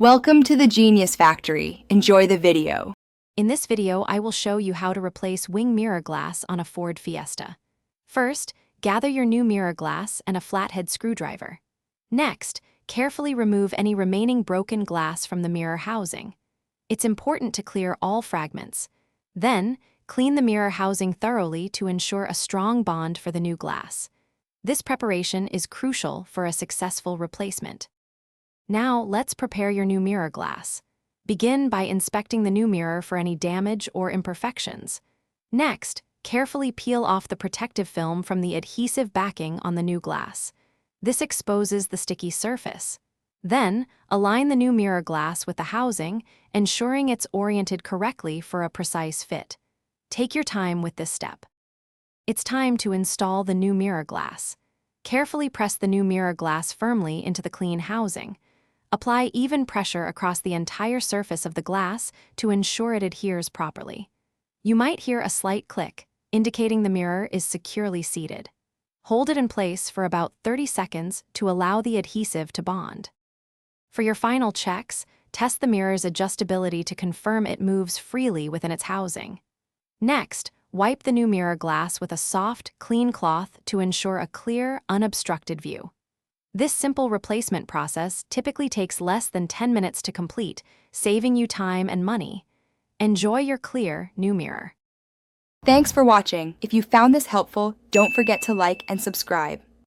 Welcome to the Genius Factory. Enjoy the video. In this video, I will show you how to replace wing mirror glass on a Ford Fiesta. First, gather your new mirror glass and a flathead screwdriver. Next, carefully remove any remaining broken glass from the mirror housing. It's important to clear all fragments. Then, clean the mirror housing thoroughly to ensure a strong bond for the new glass. This preparation is crucial for a successful replacement. Now, let's prepare your new mirror glass. Begin by inspecting the new mirror for any damage or imperfections. Next, carefully peel off the protective film from the adhesive backing on the new glass. This exposes the sticky surface. Then, align the new mirror glass with the housing, ensuring it's oriented correctly for a precise fit. Take your time with this step. It's time to install the new mirror glass. Carefully press the new mirror glass firmly into the clean housing. Apply even pressure across the entire surface of the glass to ensure it adheres properly. You might hear a slight click, indicating the mirror is securely seated. Hold it in place for about 30 seconds to allow the adhesive to bond. For your final checks, test the mirror's adjustability to confirm it moves freely within its housing. Next, wipe the new mirror glass with a soft, clean cloth to ensure a clear, unobstructed view. This simple replacement process typically takes less than 10 minutes to complete, saving you time and money. Enjoy your clear new mirror. Thanks for watching. If you found this helpful, don't forget to like and subscribe.